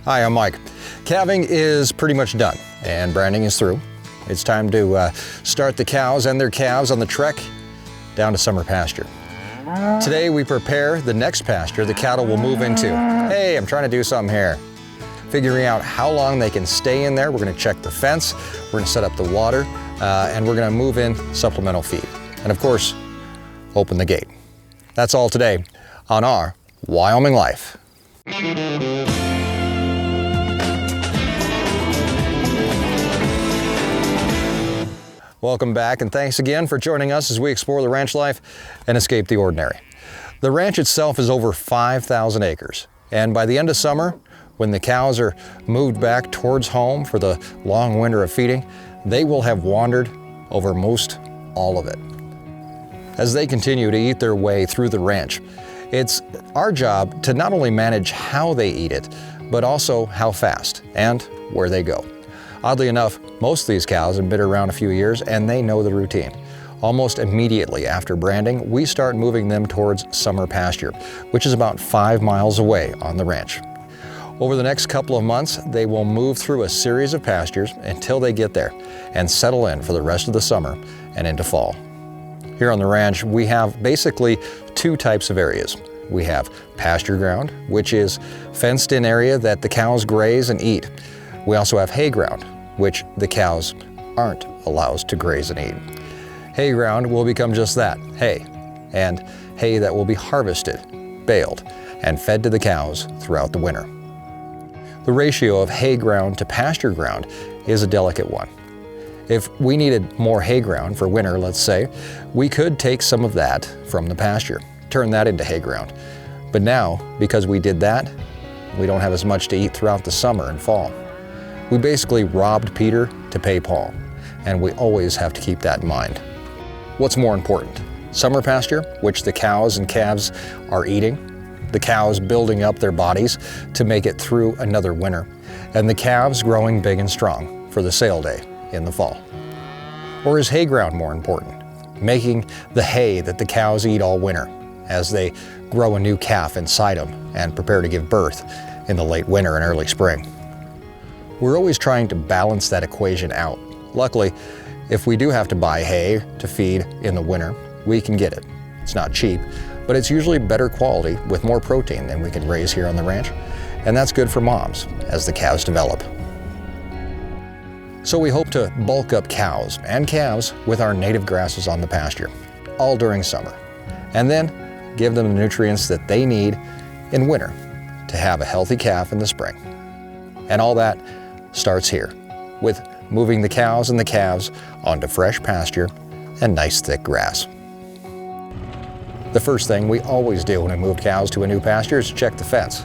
Hi, I'm Mike. Calving is pretty much done and branding is through. It's time to start the cows and their calves on the trek down to summer pasture. Today we prepare the next pasture the cattle will move into. Hey, I'm trying to do something here. Figuring out how long they can stay in there. We're going to check the fence, we're going to set up the water, and we're going to move in supplemental feed. And of course, open the gate. That's all today on our Wyoming Life. Welcome back, and thanks again for joining us as we explore the ranch life and escape the ordinary. The ranch itself is over 5,000 acres, and by the end of summer, when the cows are moved back towards home for the long winter of feeding, they will have wandered over most all of it. As they continue to eat their way through the ranch, it's our job to not only manage how they eat it, but also how fast and where they go. Oddly enough, most of these cows have been around a few years and they know the routine. Almost immediately after branding, we start moving them towards summer pasture, which is about 5 miles away on the ranch. Over the next couple of months, they will move through a series of pastures until they get there and settle in for the rest of the summer and into fall. Here on the ranch, we have basically 2 types of areas. We have pasture ground, which is fenced-in area that the cows graze and eat. We also have hay ground, which the cows aren't allowed to graze and eat. Hay ground will become just that, hay, and hay that will be harvested, baled, and fed to the cows throughout the winter. The ratio of hay ground to pasture ground is a delicate one. If we needed more hay ground for winter, let's say, we could take some of that from the pasture, turn that into hay ground. But now, because we did that, we don't have as much to eat throughout the summer and fall. We basically robbed Peter to pay Paul, and we always have to keep that in mind. What's more important? Summer pasture, which the cows and calves are eating, the cows building up their bodies to make it through another winter, and the calves growing big and strong for the sale day in the fall? Or is hay ground more important? Making the hay that the cows eat all winter as they grow a new calf inside them and prepare to give birth in the late winter and early spring. We're always trying to balance that equation out. Luckily, if we do have to buy hay to feed in the winter, we can get it. It's not cheap, but it's usually better quality with more protein than we can raise here on the ranch, and that's good for moms as the calves develop. So we hope to bulk up cows and calves with our native grasses on the pasture, all during summer, and then give them the nutrients that they need in winter to have a healthy calf in the spring. And all that starts here, with moving the cows and the calves onto fresh pasture and nice thick grass. The first thing we always do when we move cows to a new pasture is check the fence.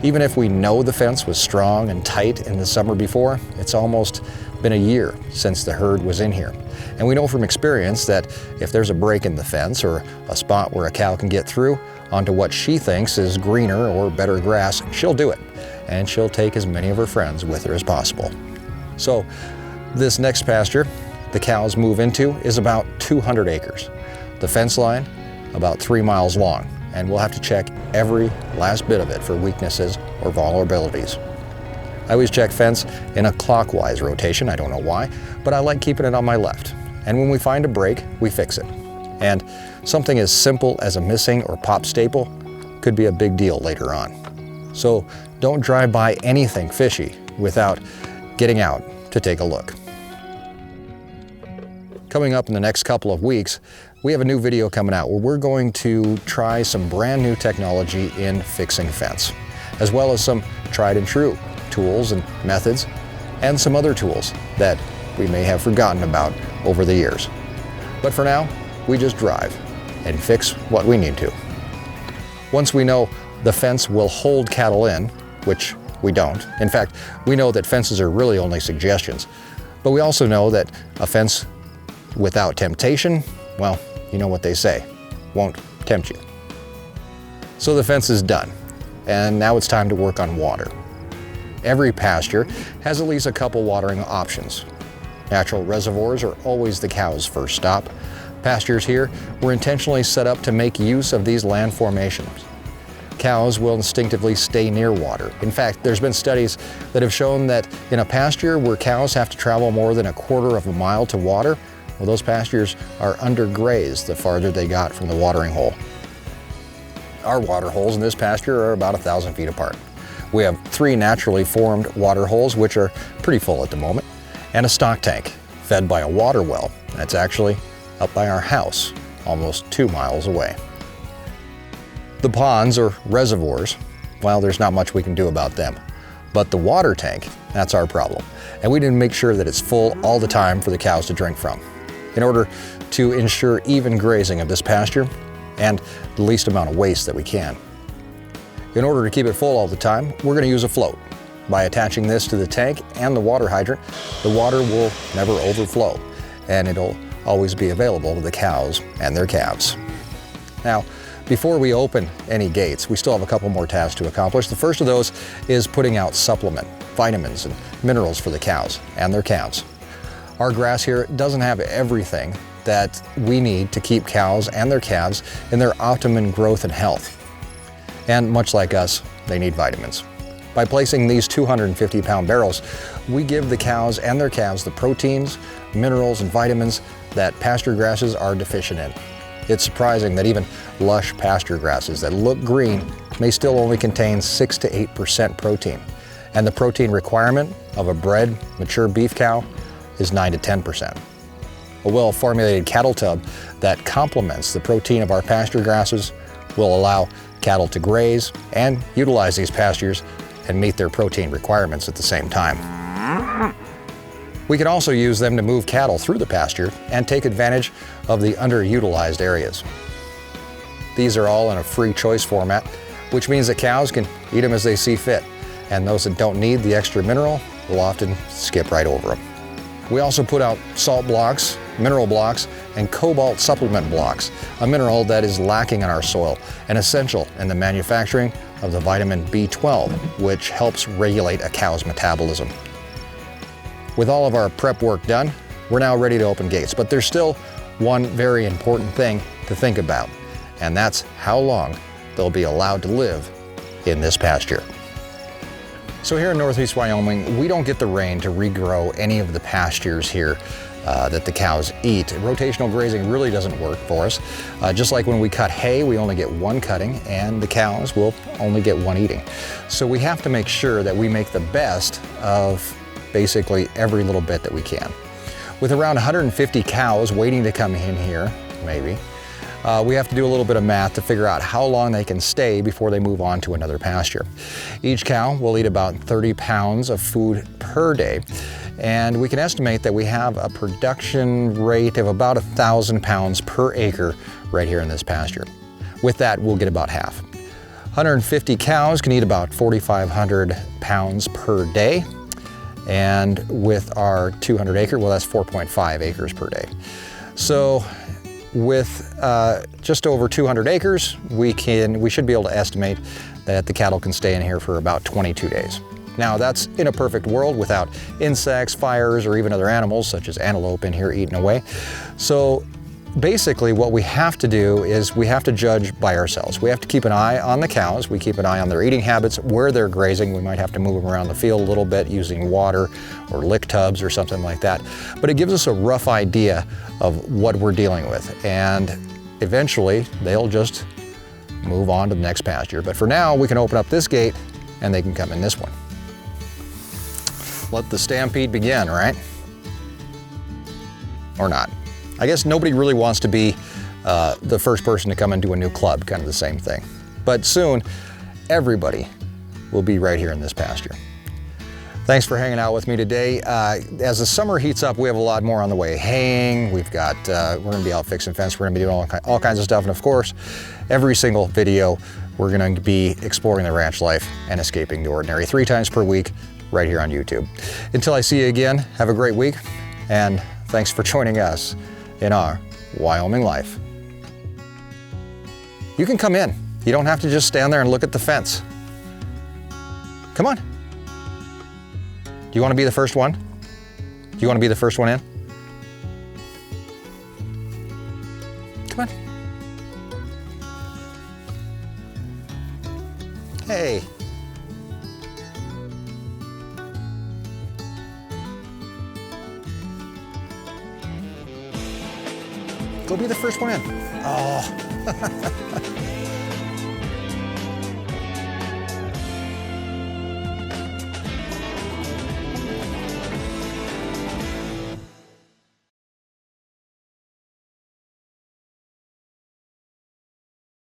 Even if we know the fence was strong and tight in the summer before, it's almost been a year since the herd was in here. And we know from experience that if there's a break in the fence or a spot where a cow can get through onto what she thinks is greener or better grass, she'll do it. And she'll take as many of her friends with her as possible. So this next pasture the cows move into is about 200 acres. The fence line about 3 miles long, and we'll have to check every last bit of it for weaknesses or vulnerabilities. I always check fence in a clockwise rotation. I don't know why, but I like keeping it on my left. And when we find a break, we fix it. And something as simple as a missing or pop staple could be a big deal later on. So don't drive by anything fishy without getting out to take a look. Coming up in the next couple of weeks, we have a new video coming out where we're going to try some brand new technology in fixing fence, as well as some tried and true tools and methods, and some other tools that we may have forgotten about over the years. But for now, we just drive and fix what we need to. Once we know the fence will hold cattle in, which we don't. In fact, we know that fences are really only suggestions. But we also know that a fence without temptation, well, you know what they say, won't tempt you. So the fence is done, and now it's time to work on water. Every pasture has at least a couple watering options. Natural reservoirs are always the cows' first stop. Pastures here were intentionally set up to make use of these land formations. cows will instinctively stay near water. In fact, there's been studies that have shown that in a pasture where cows have to travel more than 1/4 of a mile to water, well, those pastures are undergrazed the farther they got from the watering hole. Our water holes in this pasture are about 1,000 feet apart. We have 3 naturally formed water holes, which are pretty full at the moment, and a stock tank fed by a water well that's actually up by our house, almost 2 miles away. The ponds or reservoirs, well, there's not much we can do about them. But the water tank, that's our problem. And we need to make sure that it's full all the time for the cows to drink from. In order to ensure even grazing of this pasture and the least amount of waste that we can. In order to keep it full all the time, we're going to use a float. By attaching this to the tank and the water hydrant, the water will never overflow, and it'll always be available to the cows and their calves. Now, before we open any gates, we still have a couple more tasks to accomplish. The first of those is putting out supplement, vitamins, and minerals for the cows and their calves. Our grass here doesn't have everything that we need to keep cows and their calves in their optimum growth and health. And much like us, they need vitamins. By placing these 250-pound barrels, we give the cows and their calves the proteins, minerals, and vitamins that pasture grasses are deficient in. It's surprising that even lush pasture grasses that look green may still only contain 6 to 8% protein. And the protein requirement of a bred, mature beef cow is 9 to 10%. A well-formulated cattle tub that complements the protein of our pasture grasses will allow cattle to graze and utilize these pastures and meet their protein requirements at the same time. We can also use them to move cattle through the pasture and take advantage of the underutilized areas. These are all in a free choice format, which means that cows can eat them as they see fit, and those that don't need the extra mineral will often skip right over them. We also put out salt blocks, mineral blocks, and cobalt supplement blocks, a mineral that is lacking in our soil and essential in the manufacturing of the vitamin B12, which helps regulate a cow's metabolism. With all of our prep work done, we're now ready to open gates, but there's still one very important thing to think about, and that's how long they'll be allowed to live in this pasture. So here in Northeast Wyoming, we don't get the rain to regrow any of the pastures here that the cows eat. Rotational grazing really doesn't work for us. Just like when we cut hay, we only get 1 cutting, and the cows will only get 1 eating. So we have to make sure that we make the best of basically every little bit that we can. With around 150 cows waiting to come in here, maybe, we have to do a little bit of math to figure out how long they can stay before they move on to another pasture. Each cow will eat about 30 pounds of food per day, and we can estimate that we have a production rate of about 1,000 pounds per acre right here in this pasture. With that, we'll get about half. 150 cows can eat about 4,500 pounds per day, and with our 200 acre, well, that's 4.5 acres per day. So with just over 200 acres, we should be able to estimate that the cattle can stay in here for about 22 days. Now, that's in a perfect world without insects, fires, or even other animals such as antelope in here eating away. So basically what we have to do is we have to judge by ourselves. We have to keep an eye on the cows. We keep an eye on their eating habits, where they're grazing. We might have to move them around the field a little bit using water or lick tubs or something like that. But it gives us a rough idea of what we're dealing with. And eventually they'll just move on to the next pasture. But for now, we can open up this gate and they can come in this one. Let the stampede begin, right? Or not. I guess nobody really wants to be the first person to come into a new club, kind of the same thing. But soon, everybody will be right here in this pasture. Thanks for hanging out with me today. As the summer heats up, we have a lot more on the way. Haying, we're gonna be out fixing fence, we're gonna be doing all kinds of stuff. And of course, every single video, we're gonna be exploring the ranch life and escaping the ordinary 3 times per week right here on YouTube. Until I see you again, have a great week, and thanks for joining us in our Wyoming life. You can come in. You don't have to just stand there and look at the fence. Come on. Do you want to be the first one? Do you want to be the first one in? Come on. Hey. Go be the first one in. Oh.